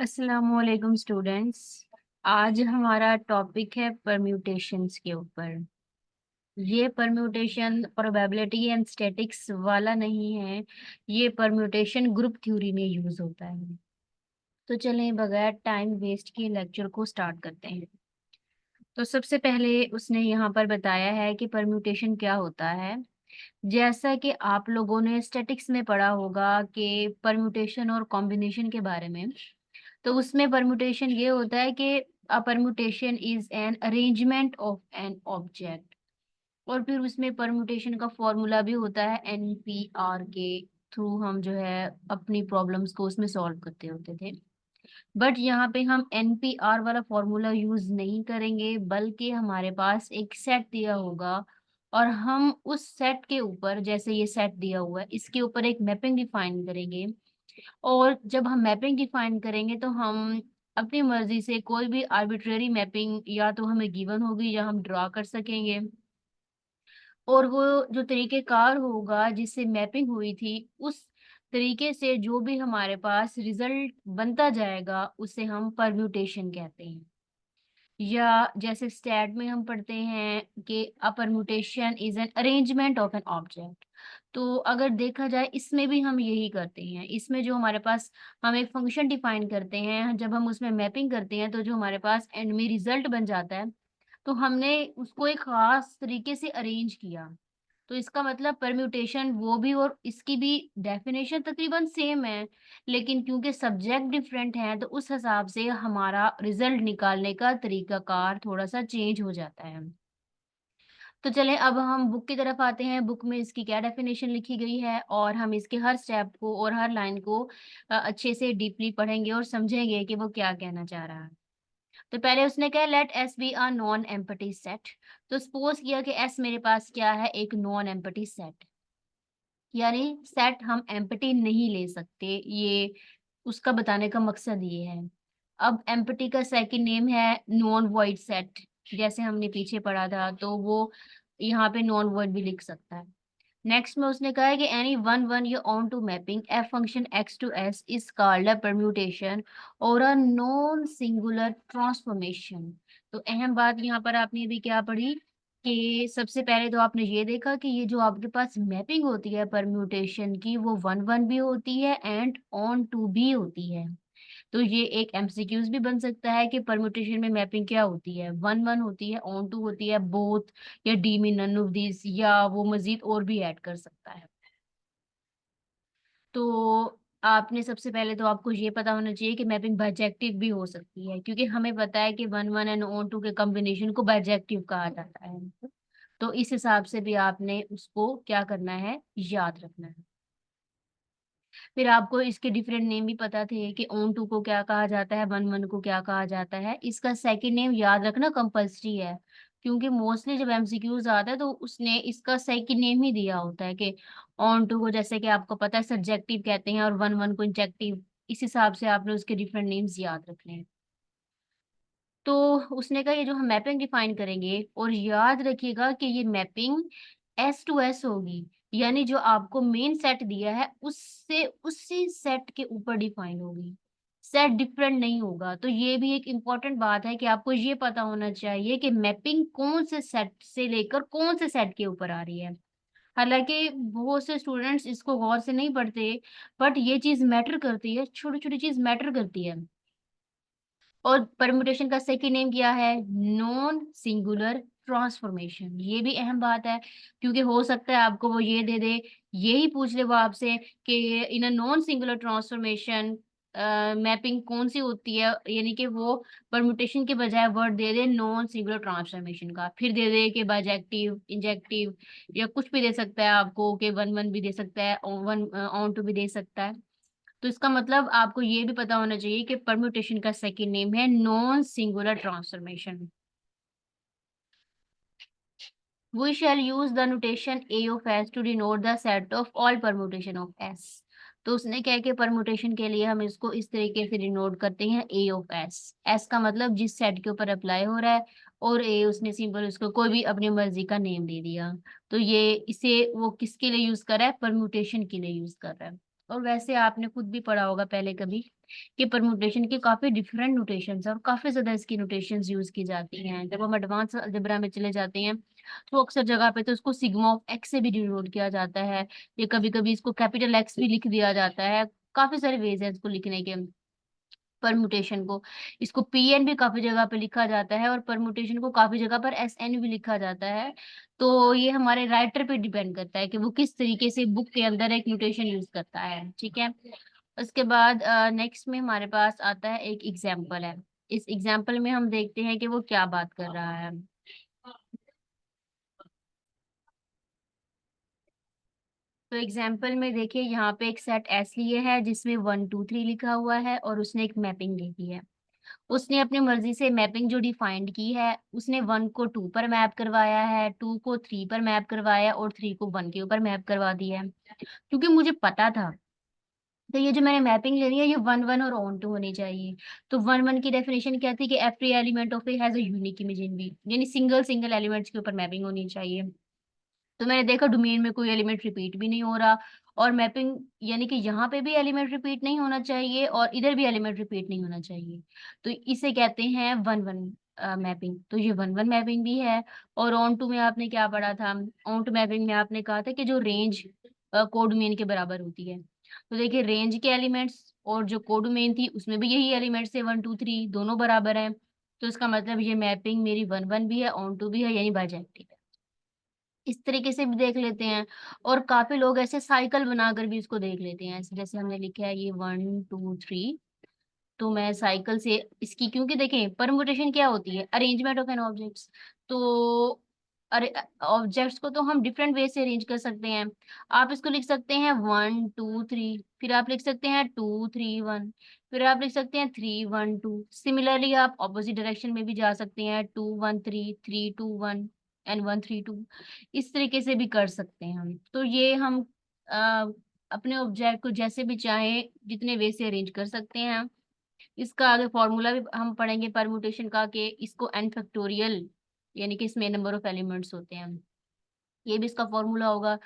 अस्सलामुअलैकुम स्टूडेंट्स। आज हमारा टॉपिक है परम्यूटेशंस के ऊपर। ये परम्यूटेशन प्रोबेबिलिटी एंड स्टैटिक्स वाला नहीं है, ये परम्यूटेशन ग्रुप थ्योरी में यूज होता है। तो चलें बगैर टाइम वेस्ट किए लेक्चर को स्टार्ट करते हैं। तो सबसे पहले उसने यहाँ पर बताया है कि परम्यूटेशन क्या होता है। जैसा कि आप लोगों ने स्टैटिक्स में पढ़ा होगा कि परम्यूटेशन और कॉम्बिनेशन के बारे में, तो उसमें परम्यूटेशन ये होता है कि a permutation is an arrangement of an object. और फिर उसमें परम्यूटेशन का फॉर्मूला भी होता है एनपीआर के थ्रू हम जो है अपनी प्रॉब्लम्स को उसमें सॉल्व करते होते थे। बट यहाँ पे हम एनपीआर वाला फॉर्मूला यूज नहीं करेंगे, बल्कि हमारे पास एक सेट दिया होगा और हम उस सेट के ऊपर, जैसे ये सेट दिया हुआ है, इसके ऊपर एक मैपिंग डिफाइन करेंगे। और जब हम मैपिंग डिफाइन करेंगे तो हम अपनी मर्जी से कोई भी आर्बिट्रेरी मैपिंग या तो हमें गिवन होगी या हम ड्रा कर सकेंगे। और वो जो तरीकेकार होगा जिससे मैपिंग हुई थी, उस तरीके से जो भी हमारे पास रिजल्ट बनता जाएगा उसे हम परम्यूटेशन कहते हैं। या जैसे स्टैट में हम पढ़ते हैं कि a permutation is an arrangement of an object. तो अगर देखा जाए इसमें भी हम यही करते हैं। इसमें जो हमारे पास हम एक फंक्शन डिफाइन करते हैं, जब हम उसमें मैपिंग करते हैं तो जो हमारे पास एंड में रिजल्ट बन जाता है, तो हमने उसको एक खास तरीके से अरेंज किया। तो इसका मतलब परम्यूटेशन वो भी और इसकी भी डेफिनेशन तकरीबन सेम है, लेकिन क्योंकि सब्जेक्ट डिफरेंट हैं तो उस हिसाब से हमारा रिजल्ट निकालने का तरीकाकार थोड़ा सा चेंज हो जाता है। तो चलें अब हम बुक की तरफ आते हैं। बुक में इसकी क्या डेफिनेशन लिखी गई है और हम इसके हर स्टेप को और हर लाइन को अच्छे से डीपली पढ़ेंगे और समझेंगे कि वो क्या कहना चाह रहा है। तो पहले उसने कहा let S be a non empty set. तो सपोज किया कि एस मेरे पास क्या है, एक नॉन एम्पटी सेट, यानी सेट हम एम्पटी नहीं ले सकते। ये उसका बताने का मकसद ये है। अब एम्पटी का सेकंड नेम है नॉन वॉइड सेट। जैसे हमने पीछे पढ़ा था तो वो यहाँ पे नॉन वॉइड भी लिख सकता है। नेक्स्ट में उसने कहा है कि एनी वन वन ये onto mapping f function X to S is called a permutation और अ नॉन सिंगुलर ट्रांसफॉर्मेशन। तो अहम बात यहाँ पर आपने अभी क्या पढ़ी कि सबसे पहले तो आपने ये देखा कि ये जो आपके पास मैपिंग होती है परम्यूटेशन की, वो वन वन भी होती है एंड ऑन टू भी होती है। तो ये एक एमसीक्यूज भी बन सकता है कि परम्यूटेशन में मैपिंग क्या होती है, वन वन होती है, ऑन टू होती है, बोथ, या डी में नन ऑफ दिस, या वो मजीद और भी ऐड कर सकता है। तो आपने सबसे पहले तो आपको ये पता होना चाहिए कि मैपिंग बाइजेक्टिव भी हो सकती है, क्योंकि हमें पता है कि one one and onto के कॉम्बिनेशन को बाइजेक्टिव कहा जाता है। तो इस हिसाब से भी आपने उसको क्या करना है, याद रखना है। फिर आपको इसके डिफरेंट नेम भी पता थे कि ऑन टू को क्या कहा जाता है, वन वन को क्या कहा जाता है। इसका सेकंड नेम याद रखना कंपल्सरी है, क्योंकि मोस्टली जब एमसीक्यूज आता है तो उसने इसका सेकंड नेम ही दिया होता है कि ऑन टू को, जैसे कि आपको पता है, सब्जेक्टिव कहते हैं और वन वन को इंजेक्टिव। इस हिसाब से आपने उसके डिफरेंट नेम्स याद रखने हैं। तो उसने कहा ये जो हम मैपिंग डिफाइन करेंगे, और याद रखिएगा कि ये मैपिंग एस टू एस होगी, यानी जो आपको मेन सेट दिया है उससे उसी सेट के ऊपर डिफाइन होगी। सेट डिफरेंट नहीं होगा। तो ये भी एक इम्पॉर्टेंट बात है कि आपको ये पता होना चाहिए कि मैपिंग कौन से सेट से लेकर कौन से सेट के ऊपर आ रही है। हालांकि बहुत से स्टूडेंट्स इसको गौर से नहीं पढ़ते, बट ये चीज मैटर करती है, छोटी छोटी चीज मैटर करती है। और परम्यूटेशन का सेकंड नेम क्या है, नॉन सिंगुलर ट्रांसफॉर्मेशन। ये भी अहम बात है, क्योंकि हो सकता है आपको वो ये दे दे, यही पूछ ले वो आपसे कि in a non singular transformation mapping कौन सी होती है, यानी कि वो परम्यूटेशन के बजाय वर्ड दे दे नॉन सिंगुलर ट्रांसफॉर्मेशन का, फिर दे दे कि बाइजेक्टिव, इंजेक्टिव, या कुछ भी दे सकता है आपको कि वन वन भी दे सकता है, वन ऑन टू भी दे सकता है। तो इसका मतलब आपको ये भी पता होना चाहिए कि परम्यूटेशन का सेकंड नेम है non singular transformation. We shall use the notation A of S to denote the set of all permutation of S. तो उसने क्या कि परम्यूटेशन के लिए हम इसको इस तरीके से डिनोट करते हैं ए ऑफ एस। एस का मतलब जिस सेट के ऊपर अप्लाई हो रहा है, और ए उसने सिंपल उसको कोई भी अपनी मर्जी का नेम दे दिया। तो ये इसे वो किसके लिए यूज कर रहा है, परम्यूटेशन के लिए यूज कर रहा है। और वैसे आपने खुद भी पढ़ा होगा पहले कभी कि परम्यूटेशन के काफी डिफरेंट नोटेशंस है और काफी ज्यादा इसकी नोटेशंस यूज की जाती हैं। जब हम एडवांस अलजेब्रा में चले जाते हैं तो अक्सर जगह पे तो इसको सिग्मा ऑफ एक्स से भी डिनोट किया जाता है, या कभी कभी इसको कैपिटल एक्स भी लिख दिया जाता है। काफी सारे वेज है इसको लिखने के, परमुटेशन को। इसको पीएन भी काफी जगह पे लिखा जाता है और परमुटेशन को काफी जगह पर एसएन भी लिखा जाता है। तो ये हमारे राइटर पे डिपेंड करता है कि वो किस तरीके से बुक के अंदर एक म्यूटेशन यूज करता है, ठीक है। उसके बाद नेक्स्ट में हमारे पास आता है एक एग्जाम्पल है। इस एग्जाम्पल में हम देखते हैं कि वो क्या बात कर रहा है। तो एग्जाम्पल में देखिए यहाँ पे एक सेट एस लिए है जिसमें 1 2 3 लिखा हुआ है और उसने एक मैपिंग लिखी है। उसने अपनी मर्जी से मैपिंग जो डिफाइंड की है, उसने 1 को 2 पर मैप करवाया है, 2 को 3 पर मैप करवाया और 3 को 1 के ऊपर मैप करवा दिया है। क्योंकि मुझे पता था, तो ये जो मैंने मैपिंग ले रही है ये 1 1 और ऑन टू होनी चाहिए। तो 1 1 की डेफिनेशन क्या थी कि every element of A has a unique image in B, यानी सिंगल सिंगल एलिमेंट्स के ऊपर मैपिंग होनी चाहिए। तो मैंने देखा डोमेन में कोई एलिमेंट रिपीट भी नहीं हो रहा, और मैपिंग यानी कि यहाँ पे भी एलिमेंट रिपीट नहीं होना चाहिए और इधर भी एलिमेंट रिपीट नहीं होना चाहिए। तो इसे कहते हैं 1 1 मैपिंग। तो ये 1 1 मैपिंग भी है। और ऑन टू में आपने क्या पढ़ा था? ऑन टू मैपिंग में आपने कहा था कि जो रेंज कोडोमेन के बराबर होती है। तो देखिए रेंज के एलिमेंट्स और जो कोडोमेन थी उसमें भी यही एलिमेंट्स है, 1 2 3 दोनों बराबर हैं। तो इसका मतलब ये मैपिंग मेरी 1 1 भी है, ऑन टू भी है, यानी बाइजेक्टिव है। इस तरीके से भी देख लेते हैं। और काफी लोग ऐसे साइकिल बनाकर भी इसको देख लेते हैं, ऐसे जैसे हमने लिखा है ये 1 2 3। तो मैं साइकिल से इसकी, क्योंकि देखें परमुटेशन क्या होती है? Arrangement of n objects. तो अरे ऑब्जेक्ट्स को तो हम डिफरेंट वे से अरेंज कर सकते हैं। आप इसको लिख सकते हैं 1 2 3, फिर आप लिख सकते हैं 2 3 1, फिर आप लिख सकते हैं 3 1 2। सिमिलरली आप ऑपोजिट डायरेक्शन में भी जा सकते हैं, 2 1 3 3 2 1 एंड 1 3 2। इस तरीके से भी कर सकते हैं हम। तो ये हम अ, अपने ऑब्जेक्ट को जैसे भी चाहे जितने वे से अरेंज कर सकते हैं। इसका आगे फॉर्मूला भी हम पढ़ेंगे परम्यूटेशन का, कि इसको एन फैक्टोरियल, यानी कि इसमें नंबर ऑफ एलिमेंट्स होते हैं, ये भी इसका फॉर्मूला होगा।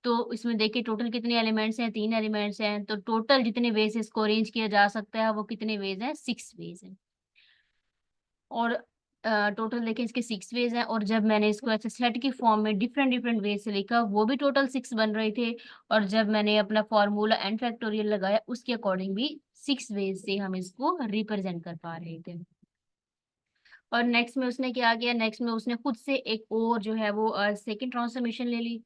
तो इसमें देखिए टोटल कितने एलिमेंट्स हैं? 3 एलिमेंट्स हैं। तो टोटल जितने वेज इसको अरेंज किया जा सकता है वो कितने वेज हैं? 6 वेज हैं। और टोटल देखिए इसके 6 वेज हैं, और जब मैंने इसको ऐसे सेट की फॉर्म में डिफरेंट डिफरेंट वे से लिखा वो भी टोटल 6 बन रहे थे। और जब मैंने अपना फॉर्मूला एन फैक्टोरियल लगाया उसके अकॉर्डिंग भी 6 वेज से हम इसको रिप्रेजेंट कर पा रहे थे। और नेक्स्ट में उसने क्या किया? नेक्स्ट में उसने खुद से एक और जो है वो सेकंड ट्रांसफॉर्मेशन ले ली।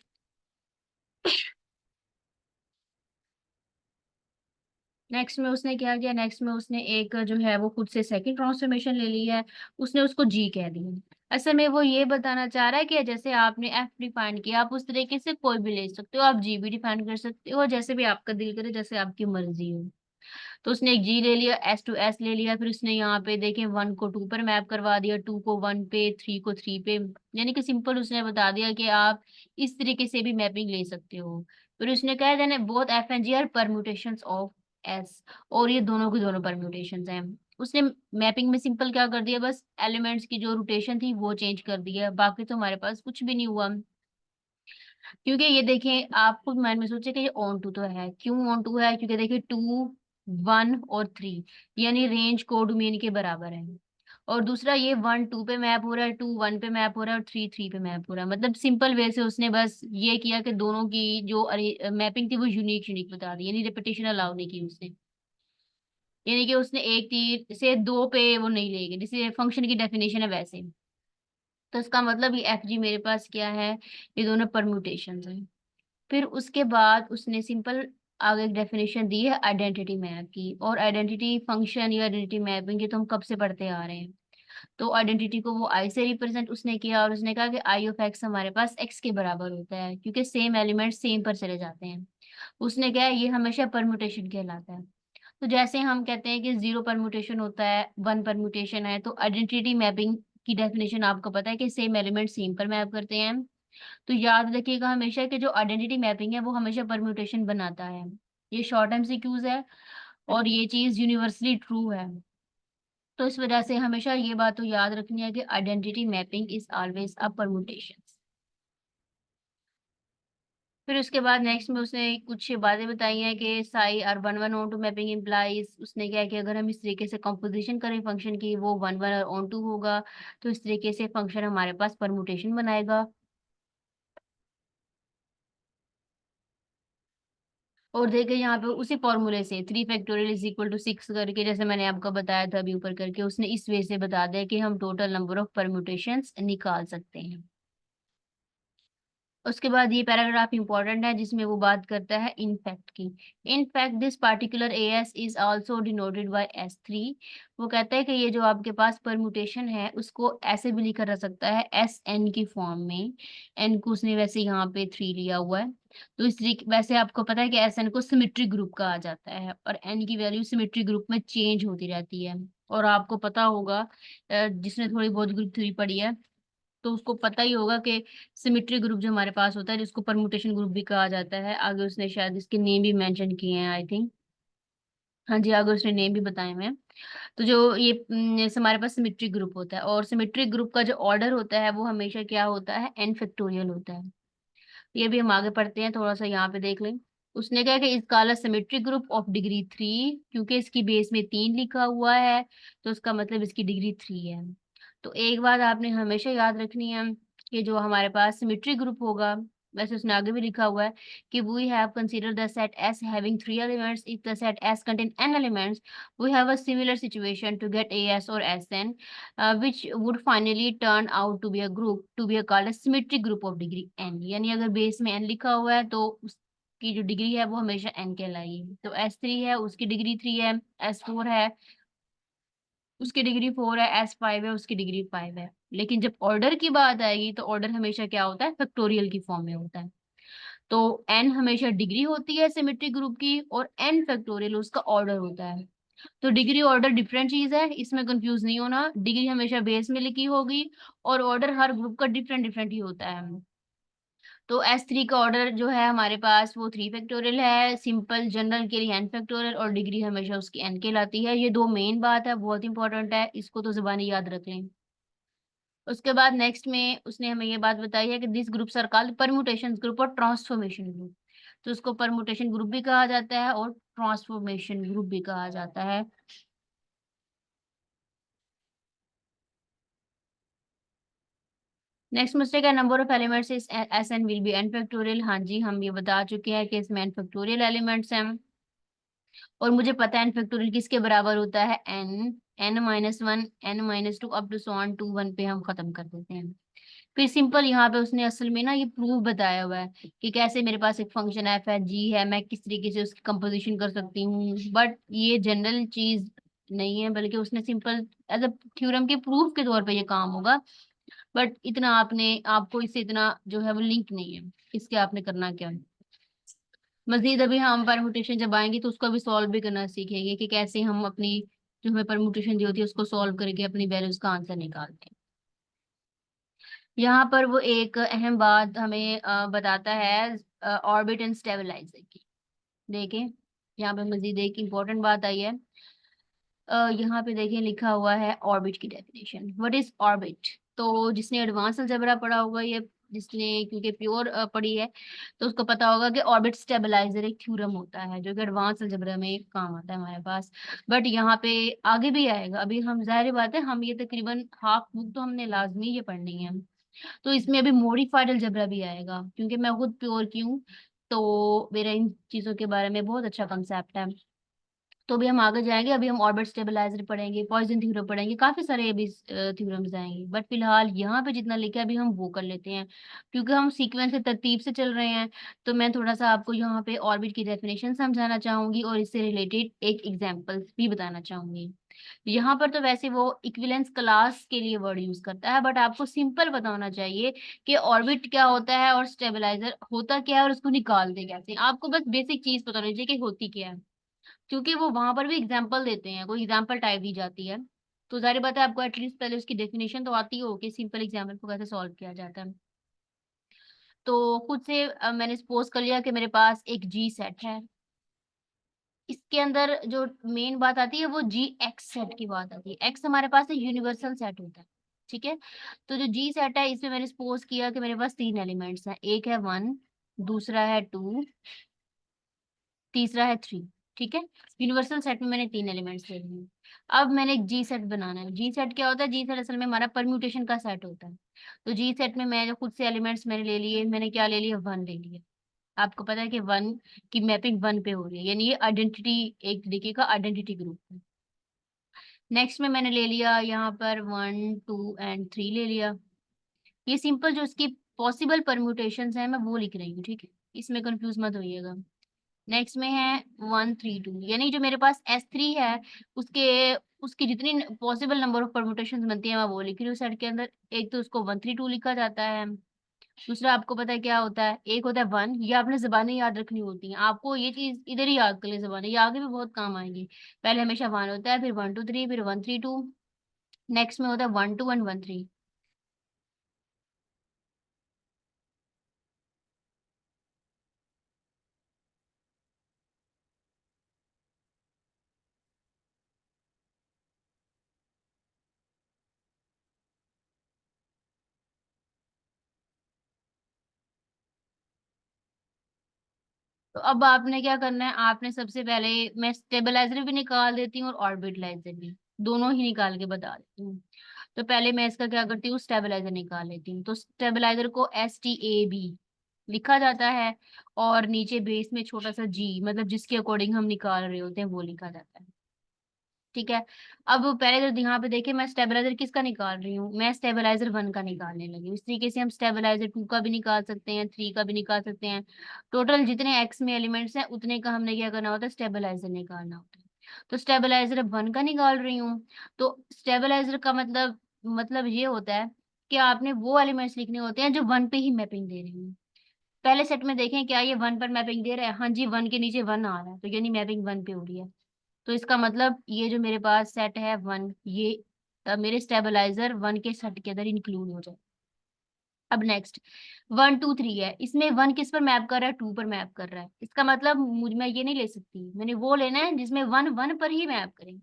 नेक्स्ट में उसने क्या किया? नेक्स्ट में उसने एक जो है वो खुद से सेकंड ट्रांसफॉर्मेशन ले ली है। उसने उसको जी कह दिया। असल में वो ये बताना चाह रहा है कि जैसे आपने एफ डिफाइन किया, आप उस तरीके से कोई भी ले सकते हो, आप जी भी डिफाइन कर सकते हो, जैसे भी आपका दिल करे, जैसे आपकी मर्जी हो। तो उसने एक जी ले लिया, एस टू एस ले लिया, फिर उसने यहाँ पे देखें 1 को 2 पर मैप करवा दिया, 2 को 1 पे, 3 को 3 पे। यानी कि सिंपल उसने बता दिया कि आप इस तरीके से भी मैपिंग ले सकते हो। फिर उसने कहा then both f and g are permutations of S, और ये दोनों के दोनों परम्यूटेशंस हैं। उसने मैपिंग में सिंपल क्या कर दिया? बस एलिमेंट्स की जो रोटेशन थी वो चेंज कर दिया, बाकी तो हमारे पास कुछ भी नहीं हुआ। क्योंकि ये देखें, आप खुद माइंड में सोचे कि ये ऑन टू तो है। क्यों ऑन टू है? क्योंकि देखिए 2 1 और 3, यानी रेंज कोडोमेन के बराबर है। और दूसरा ये 1 2 पे मैप हो रहा है, 2 1 पे मैप हो रहा है और 3 3 पे मैप हो रहा है। मतलब सिंपल वे से उसने बस ये किया कि दोनों की जो मैपिंग थी वो यूनिक यूनिक बता दी, यानी रिपीटेशन अलाउ नहीं की उसने। यानी कि उसने एक तीर से दो पे वो नहीं लेगी, जैसे फंक्शन की डेफिनेशन है वैसे। तो इसका मतलब ये एफ जी मेरे पास क्या है? ये दोनों परम्यूटेशन है। फिर उसके बाद उसने सिंपल आगे एक डेफिनेशन दी है आइडेंटिटी मैप की। और आइडेंटिटी फंक्शन या आइडेंटिटी मैपिंग ये तो हम कब से पढ़ते आ रहे हैं। तो आइडेंटिटी को वो आई से रिप्रेजेंट उसने किया, और उसने कहा कि आई ऑफ एक्स हमारे पास एक्स के बराबर होता है, क्योंकि सेम एलिमेंट सेम पर चले जाते हैं। उसने क्या है? ये हमेशा परम्यूटेशन कहलाता है। तो जैसे हम कहते हैं कि 0 परम्यूटेशन होता है, 1 परम्यूटेशन है, तो आइडेंटिटी मैपिंग की डेफिनेशन आपको पता है कि सेम एलिमेंट सेम पर मैप करते हैं। तो याद रखिएगा हमेशा कि जो आइडेंटिटी मैपिंग है वो हमेशा परम्यूटेशन बनाता है। ये शॉर्ट एमसीक्यूज है और ये चीज यूनिवर्सली ट्रू है। तो इस वजह से हमेशा ये बात तो याद रखनी है कि identity mapping is always a permutation. फिर उसके बाद नेक्स्ट में उसने कुछ बातें बताई हैं कि साई और one one onto mapping implies, उसने क्या है कि अगर हम इस तरीके से कंपोजिशन करें फंक्शन की, वो वन वन और ऑन टू होगा, तो इस तरीके से फंक्शन हमारे पास परमुटेशन बनाएगा। और देखिए यहाँ पे उसी फॉर्मूले से 3 फैक्टोरियल = 6 करके, जैसे मैंने आपको बताया था अभी ऊपर करके, उसने इस वे से बता दिया कि हम टोटल नंबर ऑफ परम्यूटेशंस निकाल सकते हैं। उसके बाद ये पैराग्राफ इंपॉर्टेंट है जिसमें वो बात करता है इनफैक्ट की। In fact this particular S is also denoted by S3। वो कहता है कि ये जो आपके पास परम्यूटेशन है उसको ऐसे भी लिखा जा सकता है SN की फॉर्म में। एन को उसने वैसे यहाँ पे 3 लिया हुआ है, तो इस तरीके, वैसे आपको पता है कि SN को सिमेट्री ग्रुप कहा जाता है और N की वैल्यू सिमेट्री ग्रुप में चेंज होती रहती है। और आपको पता होगा, जिसने थोड़ी बहुत ग्रुप थ्योरी पढ़ी है तो उसको पता ही होगा कि सिमेट्री ग्रुप जो हमारे पास होता है, जिसको परमुटेशन ग्रुप भी कहा जाता है, आगे उसने शायद इसके नेम भी मेंशन किए हैं आई थिंक। हाँ जी, आगे उसने नेम भी बताए हुए हैं। तो जो ये जैसे हमारे पास सिमेट्री ग्रुप होता है, और सिमेट्री ग्रुप का जो ऑर्डर होता है वो हमेशा क्या होता है, n फैक्टोरियल होता है। ये भी हम आगे पढ़ते हैं, थोड़ा सा यहाँ पे देख लें। उसने कहा कि इस काला सिमेट्रिक ग्रुप ऑफ डिग्री 3, क्योंकि इसकी बेस में 3 लिखा हुआ है तो उसका मतलब इसकी डिग्री 3 है। तो एक बात आपने हमेशा याद रखनी है कि जो हमारे पास सिमेट्रिक ग्रुप होगा, वैसे उसने आगे भी लिखा हुआ है कि we have consider the set S having 3 elements, if the set S contain n elements we have a similar situation to get AS और SN, which would finally turn out to be a group to be called a symmetric group of degree n। यानी अगर base में n लिखा हुआ है तो उसकी जो डिग्री है वो हमेशा n कहलाएगी। तो S3 है उसकी डिग्री 3 है, S4 है उसकी डिग्री 4 है, S5 है उसकी डिग्री 5 है। लेकिन जब ऑर्डर की बात आएगी तो ऑर्डर हमेशा क्या होता है, फैक्टोरियल की फॉर्म में होता है। तो n हमेशा डिग्री होती है सिमेट्रिक ग्रुप की, और n फैक्टोरियल उसका ऑर्डर होता है। तो डिग्री ऑर्डर डिफरेंट चीज है, इसमें कंफ्यूज नहीं होना। डिग्री हमेशा बेस में लिखी होगी और ऑर्डर हर ग्रुप का डिफरेंट डिफरेंट ही होता है। तो S3 का ऑर्डर जो है हमारे पास वो 3 फैक्टोरियल है, सिंपल जनरल के लिए n फैक्टोरियल, और डिग्री हमेशा उसकी n कहलाती है। ये दो मेन बात है, बहुत इंपॉर्टेंट है, इसको तो जुबानी याद रख लें। उसके बाद नेक्स्ट में उसने हमें ये बात बताई है कि this groups are called permutation group और ट्रांसफॉर्मेशन ग्रुप। तो उसको परम्यूटेशन ग्रुप भी कहा जाता है और ट्रांसफॉर्मेशन ग्रुप भी कहा जाता है। नेक्स्ट मिस्टेक है number of elements is S n will be n factorial. हाँ जी, हम ये बता चुके हैं कि इसमें n फैक्टोरियल एलिमेंट्स हैं, और मुझे पता है n फैक्टोरियल किसके बराबर होता है, n-1 n-2 up to so on to 1 पे हम खत्म कर देते हैं। फिर सिंपल यहाँ पे उसने असल में ना ये प्रूफ बताया हुआ है कि कैसे मेरे पास एक फंक्शन f है g है, मैं किस तरीके से उसकी कंपोजिशन कर सकती हूँ। बट ये जनरल चीज नहीं है, बल्कि उसने सिंपल एज अ थ्योरम के प्रूफ के तौर पे ये काम होगा। बट इतना आपने, आपको इससे इतना जो है वो लिंक नहीं है, इसके आपने करना क्या है। मजीद अभी हम परमुटेशन जब आएंगे तो उसको अभी सॉल्व भी करना सीखेंगे कि कैसे हम अपनी जो हमें परमुटेशन दी होती है उसको सॉल्व करके अपनी वैल्यूज का आंसर निकालते हैं। यहाँ पर वो एक अहम बात हमें बताता है ऑर्बिट एंड स्टेबलाइजर की। देखें, यहाँ पे मजीद एक इम्पोर्टेंट बात आई है। यहाँ पे देखें लिखा हुआ है ऑर्बिट की डेफिनेशन, व्हाट इज ऑर्बिट। तो जिसने एडवांस अलजेब्रा पढ़ा होगा, ये जिसने क्योंकि प्योर पढ़ी है तो उसको पता होगा कि ऑर्बिट स्टेबलाइजर एक थ्योरम होता है जो कि एडवांस अलजेब्रा में काम आता है हमारे पास। बट यहाँ पे आगे भी आएगा, अभी हम जाहिर बात है हम ये तकरीबन हाफ बुक तो हमने लाजमी ये पढ़नी है। तो इसमें अभी मॉडिफाइड अलजेब्रा भी आएगा, क्योंकि मैं खुद प्योर की हूँ तो मेरा इन चीजों के बारे में बहुत अच्छा कंसेप्ट है। तो अभी हम आगे जाएंगे, अभी हम ऑर्बिट स्टेबलाइजर पढ़ेंगे, पॉइसन थ्योरम पढ़ेंगे, काफी सारे अभी थ्योरम्स आएंगे। बट फिलहाल यहाँ पे जितना लिखा है अभी हम वो कर लेते हैं, क्योंकि हम सीक्वेंस से तरतीब से चल रहे हैं। तो मैं थोड़ा सा आपको यहाँ पे ऑर्बिट की डेफिनेशन समझाना चाहूंगी और इससे रिलेटेड एक एग्जाम्पल भी बताना चाहूंगी। यहाँ पर तो वैसे वो इक्विवेलेंस क्लास के लिए वर्ड यूज करता है, बट आपको सिंपल बताना चाहिए कि ऑर्बिट क्या होता है और स्टेबलाइजर होता क्या है और उसको निकालते कैसे। आपको बस बेसिक चीज पता होनी चाहिए कि होती क्या है, क्योंकि वो वहां पर भी एग्जाम्पल देते हैं, कोई एग्जाम्पल टाइप दी जाती है। तो जाहिर बात है आपको एटलीस्ट पहले उसकी डेफिनेशन तो आती हो कि सिंपल एग्जाम्पल को कैसे सॉल्व किया जाता है। तो खुद से मैंने सपोज कर लिया कि मेरे पास एक जी सेट है, इसके अंदर जो मेन बात आती है वो जी एक्स सेट की बात आती है। एक्स हमारे पास यूनिवर्सल सेट होता है, ठीक है। तो जो जी सेट है इसमें मैंने सपोज किया कि मेरे पास 3 एलिमेंट्स हैं, एक है 1, दूसरा है 2, तीसरा है 3। ठीक है, यूनिवर्सल सेट में मैंने 3 एलिमेंट्स ले लिए। अब मैंने एक जी सेट बनाना है। जी सेट क्या होता है? जी सेट असल में हमारा परम्यूटेशन का सेट होता है। तो जी सेट में मैं जो खुद से एलिमेंट्स मैंने ले लिए, मैंने क्या ले लिया? 1 ले लिया। आपको पता है कि 1 की मैपिंग 1 पे हो रही है, यानी ये आइडेंटिटी, एक तरीके का आइडेंटिटी ग्रुप है। नेक्स्ट में मैंने ले लिया यहाँ पर 1 2 एंड 3 ले लिया। ये सिंपल जो इसकी पॉसिबल परम्यूटेशंस है मैं वो लिख रही हूँ, ठीक है, इसमें कंफ्यूज मत होइएगा। नेक्स्ट में है 1 3 2, यानी जो मेरे पास S3 है, उसके उसकी जितनी पॉसिबल नंबर ऑफ परम्यूटेशंस बनती है मैं वो लिख रही हूँ सेट के अंदर। एक तो उसको 1 3 2 लिखा जाता है। दूसरा आपको पता है क्या होता है? एक होता है 1, ये आपने जबानें याद रखनी होती हैं, आपको ये चीज इधर ही याद कर ले, जबानें ये आगे भी बहुत काम आएंगी। पहले हमेशा 1 होता है, फिर 1 2 3, फिर 1 3 2। नेक्स्ट में होता है 1 2 एंड 1 3। तो अब आपने क्या करना है? आपने सबसे पहले, मैं स्टेबलाइजर भी निकाल देती हूँ और ऑर्बिटलाइजर भी, दोनों ही निकाल के बता देती हूँ। तो पहले मैं इसका क्या करती हूँ? स्टेबलाइजर निकाल लेती हूँ। तो स्टेबलाइजर को STAB लिखा जाता है, और नीचे बेस में छोटा सा G, मतलब जिसके अकॉर्डिंग हम निकाल रहे होते हैं वो लिखा जाता है। ठीक है। अब पहले तो यहाँ पे देखिए, मैं स्टेबलाइजर किसका निकाल रही हूँ? मैं स्टेबलाइजर 1 का निकालने लगी हूँ। इस तरीके से हम स्टेबलाइजर 2 का भी निकाल सकते हैं, 3 का भी निकाल सकते हैं। टोटल जितने एक्स में एलिमेंट्स हैं उतने का हमने क्या करना होता है? स्टेबलाइजर निकालना होता है। तो स्टेबलाइजर 1 का निकाल रही हूँ। तो स्टेबलाइजर का मतलब ये होता है कि आपने वो एलिमेंट्स लिखने होते हैं जो 1 पे ही मैपिंग दे रही हूँ। पहले सेट में देखें क्या ये 1 पर मैपिंग दे रहा है? हाँ जी, 1 के नीचे 1 आ रहा है, तो यानी मैपिंग 1 पे हो रही है। तो इसका मतलब ये जो मेरे पास सेट है 1, ये मेरे स्टेबलाइजर 1 के सेट के अंदर इंक्लूड हो जाए। अब नेक्स्ट 1 2 3 है, इसमें 1 किस पर मैप कर रहा है? 2 पर मैप कर रहा है। इसका मतलब मुझ मैं ये नहीं ले सकती, मैंने वो लेना है जिसमें 1 1 पर ही मैप करे।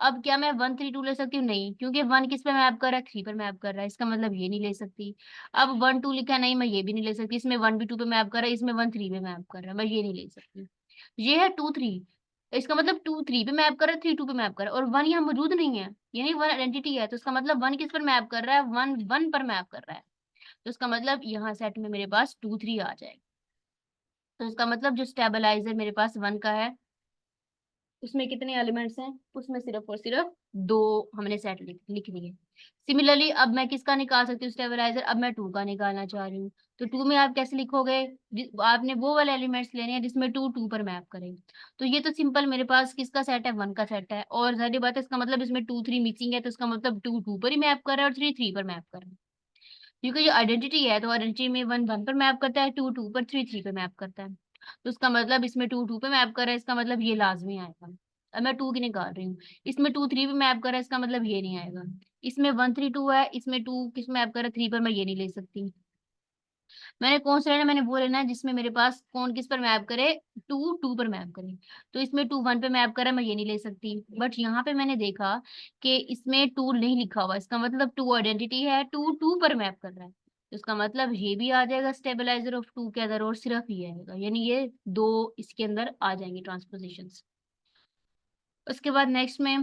अब क्या मैं 1 3 2 ले सकती हूँ? नहीं, क्योंकि 1 किस पे मैप कर रहा है? 3 पर मैप कर रहा है, इसका मतलब ये नहीं ले सकती। अब 1 2 लिखा है, नहीं मैं ये भी नहीं ले सकती, इसमें 1 भी 2 पे मैप कर रहा है, इसमें 1 3 पे मैप कर रहा है, मैं ये नहीं ले सकती। ये है 2 3, इसका मतलब 2 3 पे मैप कर रहा है, 3 2 पे मैप कर रहा है, और 1 यहाँ मौजूद नहीं है, यानी 1 आइडेंटिटी है, तो इसका मतलब 1 किस पर मैप कर रहा है? 1 1 पर मैप कर रहा है। तो इसका मतलब यहाँ सेट में मेरे पास 2 3 आ जाएगा। तो इसका मतलब जो स्टेबलाइजर मेरे पास 1 का है, उसमें कितने एलिमेंट्स हैं? उसमें सिर्फ और सिर्फ 2 हमने सेट लिख लिए। सिमिलरली अब मैं किसका निकाल सकती हूँ स्टेबलाइजर? अब मैं 2 का निकालना चाह रही हूँ। तो 2 में आप कैसे लिखोगे? आपने वो वाले एलिमेंट्स लेने हैं जिसमें 2 2 पर मैप करें। तो ये तो सिंपल मेरे पास किसका सेट है? 1 का सेट है, और जाहिर बात है इसका मतलब इसमें 2 3 मिसिंग है, तो इसका मतलब 2 2 पर ही मैप कर रहा है और 3 3 पर मैप कर रहा है। क्योंकि ये आइडेंटिटी है, तो आइडेंटिटी में 1 1 पर मैप करता है, 2 2 पर, 3 3 पर मैप करता है। तो इसका मतलब इसमें 2 2 पे मैप कर रहा है, इसका मतलब ये लाजमी आएगा। अब मैं 2 की निकाल रही हूँ, इसमें 2 3 पे मैप कर रहा है, इसका मतलब ये नहीं आएगा। इसमें 1 3 2 है, इसमें 2 किस मैप कर रहा है? 3 पर, मैं ये नहीं ले सकती। मैंने कौन सा लेना है? मैंने वो लेना है जिसमें मेरे पास कौन किस पर मैप करे? 2 2 पर मैप करे। तो इसमें 2 1 पे मैप कर रहा है, मैं ये नहीं ले सकती। बट यहाँ पे मैंने देखा कि इसमें 2 नहीं लिखा हुआ, इसका मतलब 2 आइडेंटिटी है, 2 2 पर मैप कर रहा है, तो इसका मतलब ये भी आ जाएगा स्टेबलाइजर ऑफ 2 के अंदर, और सिर्फ ये आएगा, यानी ये दो इसके अंदर आ जाएंगे ट्रांसपोजिशंस। उसके बाद नेक्स्ट में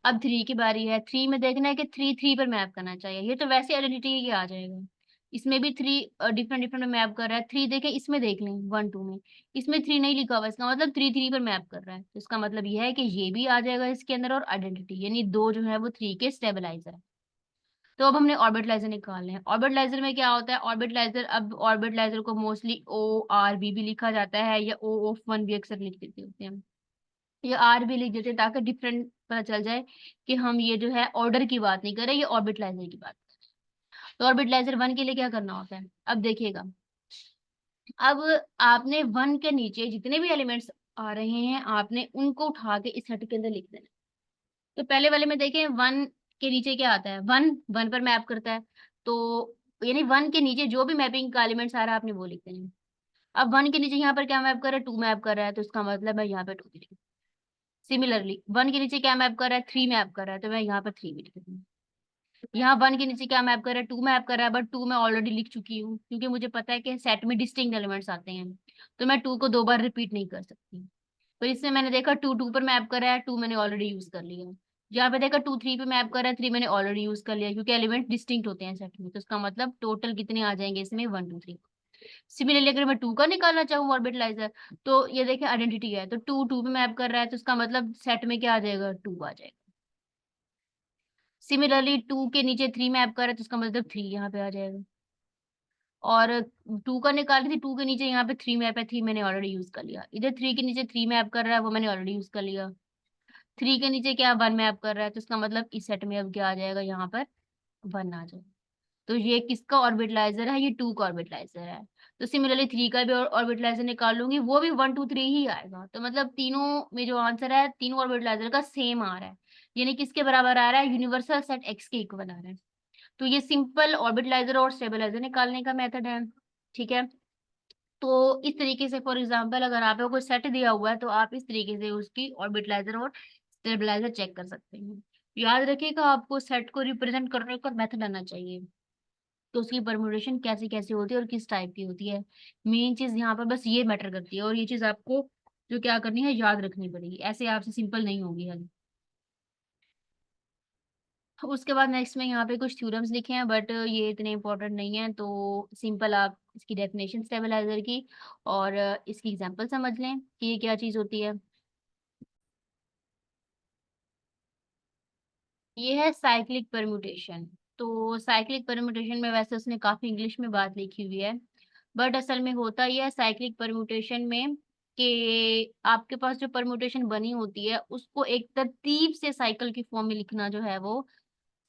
अब 3 की बारी है। 3 में देखना है कि 3 3 पर मैप करना चाहिए, ये तो वैसे आइडेंटिटी ये आ जाएगा। इसमें भी 3 डिफरेंट डिफरेंट में मैप कर रहा है। 3 देखें, इसमें देख लें 1 2 में, इसमें 3 नहीं लिखा हुआ, इसका मतलब 3 3 पर मैप कर रहा है, तो इसका मतलब यह है कि ये भी आ जाएगा इसके अंदर, और आइडेंटिटी, यानी दो जो है वो 3 के स्टेबलाइजर है। तो अब हमने ऑर्बिटलाइजर निकालने हैं। ऑर्बिटलाइजर में क्या होता है? ऑर्बिटलाइजर, अब ऑर्बिटलाइजर को मोस्टली ORB भी लिखा जाता है, या O(1) भी अक्सर लिख देते होते हैं। ये आर भी लिख देते हैं ताकि डिफरेंट पता चल जाए कि हम ये जो है ऑर्डर की बात नहीं कर रहे, ये ऑर्बिटलाइजर की बात कर रहे हैं। तो ऑर्बिटलाइजर 1 के लिए क्या करना होता है? अब देखिएगा, अब आपने 1 के नीचे जितने भी एलिमेंट्स आ रहे हैं, आपने उनको उठा के इस सेट के अंदर लिख देना। तो पहले वाले में देखें, 1 के नीचे क्या आता है? 1 1 पर मैप करता है, तो यानी 1 के नीचे जो भी मैपिंग का एलिमेंट्स आ रहा है आपने वो लिख देना। अब 1 के नीचे यहाँ पर क्या मैप कर रहा है? 2 मैप कर रहा है, तो इसका मतलब है यहाँ पे 2 लिख। सिमिलरली 1 के नीचे क्या मैप कर रहा है? 3 मैप कर रहा है, तो मैं यहाँ पर 3 भी लिख दूंगी। यहाँ वन के नीचे क्या मैप कर रहा है, टू मैप कर रहा है, बट टू मैं ऑलरेडी लिख चुकी हूँ क्योंकि मुझे पता है कि सेट में डिस्टिंक्ट एलिमेंट्स आते हैं, तो मैं टू को दो बार रिपीट नहीं कर सकती। पर इसमें मैंने देखा टू टू पर मैप कर रहा है, टू मैंने ऑलरेडी यूज कर लिया। जहाँ पे देखा टू थ्री पे मैप कर रहा है, थ्री मैंने ऑलरेडी यूज कर लिया क्योंकि एलिमेंट डिस्टिंक्ट होते हैं सेट में, तो इसका मतलब टोटल कितने आ जाएंगे इसमें, वन टू थ्री। सिमिलरली अगर मैं टू का निकालना चाहूँ ऑर्बिटलाइजर, तो ये देखिए आइडेंटिटी है, तो टू टू पे मैप कर रहा है, तो इसका मतलब सेट में क्या आ जाएगा, टू आ जाएगा। सिमिलरली टू के नीचे थ्री मैप कर रहा है, तो इसका मतलब थ्री यहाँ पे आ जाएगा। और टू का निकाल रही थी, टू के नीचे यहाँ पे थ्री मैप है, थ्री मैंने ऑलरेडी यूज कर लिया। इधर थ्री के नीचे थ्री मैप कर रहा है, वो मैंने ऑलरेडी यूज कर लिया। थ्री के नीचे क्या वन मैप कर रहा है, तो इसका मतलब इस सेट में अब क्या आ जाएगा, यहाँ पर वन आ जाएगा। तो ये किसका ऑर्बिटलाइजर है, ये टू का ऑर्बिटलाइजर है। तो सिमिलरली थ्री का भी ऑर्बिटलाइजर निकाल लूंगी, वो भी वन टू थ्री ही आएगा। तो मतलब तीनों में जो आंसर है, तीनों ऑर्बिटलाइजर का सेम आ रहा है, यानी किसके बराबर आ रहा है, यूनिवर्सल सेट एक्स के इक्वल आ रहा है। तो ये सिंपल ऑर्बिटलाइजर और स्टेबलाइजर निकालने का मेथड है। ठीक है, तो इस तरीके से फॉर एग्जांपल अगर आपको कोई सेट दिया हुआ है, तो आप इस तरीके से उसकी ऑर्बिटलाइजर और स्टेबलाइजर चेक कर सकते हैं। याद रखिएगा आपको सेट को रिप्रेजेंट करने का मेथड आना चाहिए, तो उसकी परम्यूटेशन कैसे कैसे होती है और किस टाइप की होती है। मेन चीज यहाँ पर बस ये मैटर करती है, और ये चीज आपको जो क्या करनी है, याद रखनी पड़ेगी, ऐसे आपसे सिंपल नहीं होगी हल। उसके बाद नेक्स्ट में यहाँ पे कुछ थ्योरम्स लिखे हैं, बट ये इतने इंपॉर्टेंट नहीं है, तो सिंपल आप इसकी डेफिनेशन स्टेबलाइजर की और इसकी एग्जांपल समझ लें कि ये क्या चीज होती है। ये है साइक्लिक परम्यूटेशन। तो साइक्लिक परम्यूटेशन में वैसे उसने काफी इंग्लिश में बात लिखी हुई है, बट असल में होता यह है साइक्लिक परम्यूटेशन में कि आपके पास जो परम्यूटेशन बनी होती है उसको एक तरतीब से साइकिल की फॉर्म में लिखना जो है वो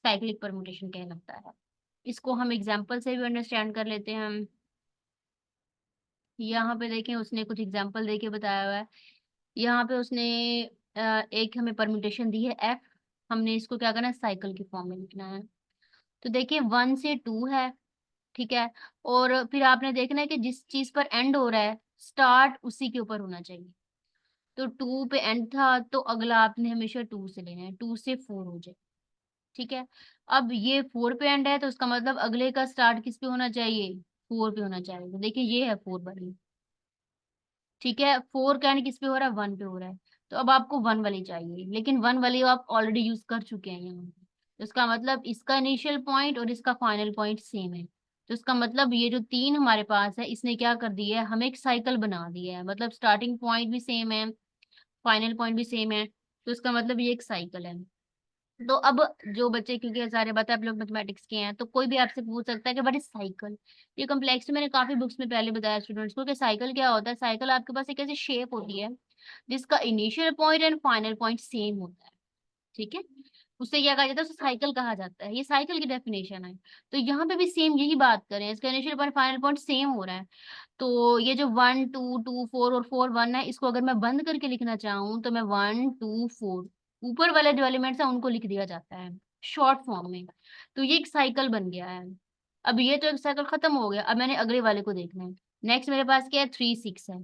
साइक्लिक परम्यूटेशन कहलाता है। इसको हम एग्जाम्पल से भी अंडरस्टैंड कर लेते हैं। हम यहाँ पे देखें, उसने कुछ एग्जाम्पल दे के बताया हुआ है। यहाँ पे उसने एक हमें परम्यूटेशन दी है एफ, हमने इसको क्या करना है, साइकिल की फॉर्म में लिखना है। तो देखिए वन से टू है, ठीक है, और फिर आपने देखना है कि जिस चीज पर एंड हो रहा है स्टार्ट उसी के ऊपर होना चाहिए। तो टू पे एंड था, तो अगला आपने हमेशा टू से लेना है, टू से फोर हो जाए। ठीक है, अब ये फोर पे एंड है, तो उसका मतलब अगले का स्टार्ट किस पे होना चाहिए, फोर पे होना चाहिए। तो देखिए ये है फोर वाली, ठीक है, फोर का एंड किस पे हो रहा है, वन पे हो रहा है। तो अब आपको वन वाली चाहिए, लेकिन वन वाली आप ऑलरेडी यूज कर चुके हैं यहाँ पे। तो इसका मतलब इसका इनिशियल पॉइंट और इसका फाइनल पॉइंट सेम है। तो इसका मतलब ये जो तीन हमारे पास है, इसने क्या कर दिया है, हमें एक साइकिल बना दिया है, मतलब स्टार्टिंग पॉइंट भी सेम है, फाइनल पॉइंट भी सेम है, तो इसका मतलब ये एक साइकिल है। तो अब जो बच्चे, क्योंकि सारे बता आप लोग मैथमेटिक्स के हैं, तो कोई भी आपसे पूछ सकता है कि व्हाट इज साइकिल। ये कॉम्प्लेक्स मैंने काफी बुक्स में पहले बताया स्टूडेंट्स को कि साइकिल क्या होता है। साइकिल आपके पास एक ऐसी शेप होती है जिसका initial point and final point same होता है। ठीक है, उससे क्या कहा जाता है, उसे साइकिल कहा जाता है। ये साइकिल की डेफिनेशन है। तो यहाँ पे भी सेम यही बात करें, इसका initial point final point same हो रहा है। तो ये जो वन टू टू फोर और फोर वन है, इसको अगर मैं बंद करके लिखना चाहूँ तो मैं वन टू फोर, ऊपर वाले जो एलिमेंट्स है उनको लिख दिया जाता है शॉर्ट फॉर्म में। तो ये एक साइकिल बन गया है। अब ये तो एक साइकिल खत्म हो गया, अब मैंने अगले वाले को देखना है। नेक्स्ट मेरे पास क्या है, थ्री सिक्स है।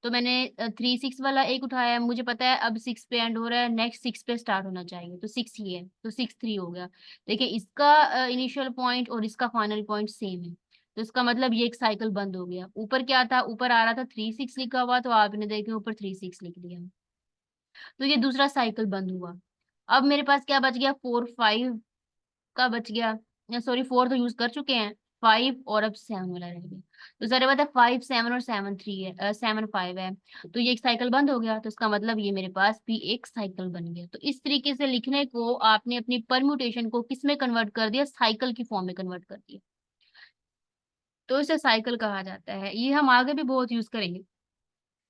तो मैंने थ्री सिक्स वाला एक उठाया है, मुझे पता है अब सिक्स पे एंड हो रहा है, नेक्स्ट सिक्स पे स्टार्ट होना चाहिए, तो सिक्स ही है, तो सिक्स थ्री हो गया। देखिए इसका इनिशियल पॉइंट और इसका फाइनल पॉइंट सेम है, तो इसका मतलब ये एक साइकिल बंद हो गया। ऊपर क्या था, ऊपर आ रहा था थ्री सिक्स लिखा हुआ, तो आपने देखे ऊपर थ्री सिक्स लिख दिया, तो ये दूसरा साइकिल बंद हुआ। अब मेरे पास क्या बच गया, फोर फाइव का बच गया, सॉरी फोर तो यूज कर चुके हैं, फाइव और अब सेवन वाला रह गया। तो सारे बात है फाइव सेवन और सेवन थ्री है, सेवन फाइव है, तो ये एक साइकिल बंद हो गया, तो इसका मतलब ये मेरे पास भी एक साइकिल बन गया। तो इस तरीके से लिखने को आपने अपनी परम्यूटेशन को किस में कन्वर्ट कर दिया, साइकिल की फॉर्म में कन्वर्ट कर दिया, तो इसे साइकिल कहा जाता है। ये हम आगे भी बहुत यूज करेंगे,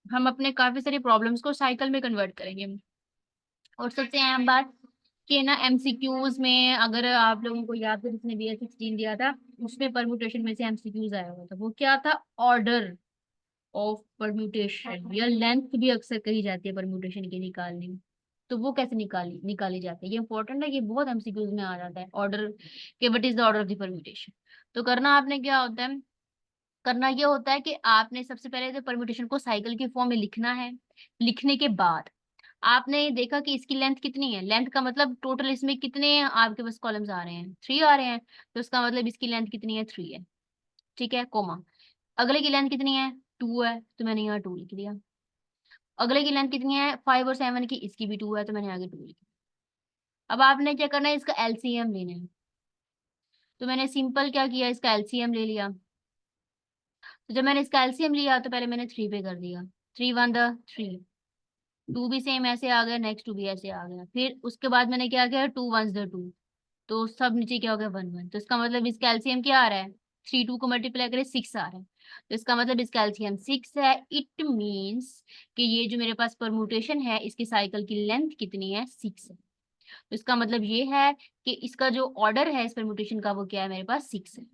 हम अपने काफी सारी प्रॉब्लम्स को साइकिल में कन्वर्ट करेंगे। और सबसे अहम बात कि ना एमसीक्यूज में, अगर आप लोगों को याद है जिसने बी एस 16 दिया था, उसमें परम्यूटेशन में से एमसीक्यूज आया हुआ था, वो क्या था, ऑर्डर ऑफ परम्यूटेशन, या लेंथ भी अक्सर कही जाती है परम्यूटेशन के निकालने में। तो वो कैसे निकाली निकाली जाती है, ये इंपॉर्टेंट है, ये बहुत एमसीक्यूज में आ जाता है ऑर्डर के, what is the order of the permutation. तो करना आपने क्या होता है, करना ये होता है कि आपने सबसे पहले तो परम्यूटेशन को साइकिल की फॉर्म में लिखना है। लिखने के बाद आपने देखा कि इसकी लेंथ कितनी है, लेंथ का मतलब टोटल इसमें कितने आपके पास कॉलम्स आ रहे हैं, 3 आ रहे हैं, तो इसका मतलब इसकी लेंथ कितनी है, 3 है। ठीक है, कोमा। अगले की लेंथ कितनी है, 2 है, तो मैंने यहाँ 2 लिख दिया। अगले की लेंथ कितनी है, 5 और 7 की, इसकी भी 2 है, तो मैंने आगे 2 लिख दिया। अब आपने क्या करना है, इसका एलसीएम लेना है। तो मैंने सिंपल क्या किया, इसका एलसीएम ले लिया। तो जब मैंने इसका एलसीएम लिया तो पहले मैंने 3 पे कर दिया, 3 1 द 3, 2 भी सेम ऐसे आ गया, नेक्स्ट 2 भी ऐसे आ गया। फिर उसके बाद मैंने क्या किया, 2 1 द 2, तो सब नीचे क्या हो गया, 1 1। तो इसका मतलब इसका एलसीएम क्या आ रहा है, 3 2 को मल्टीप्लाई करें 6 आ रहा है, तो इसका मतलब इसका एलसीएम 6 है। इट मीन्स कि ये जो मेरे पास परम्यूटेशन है, इसकी साइकिल की लेंथ कितनी है, 6 है। तो इसका मतलब ये है कि इसका जो ऑर्डर है इस परम्यूटेशन का, वो क्या है, मेरे पास 6 है।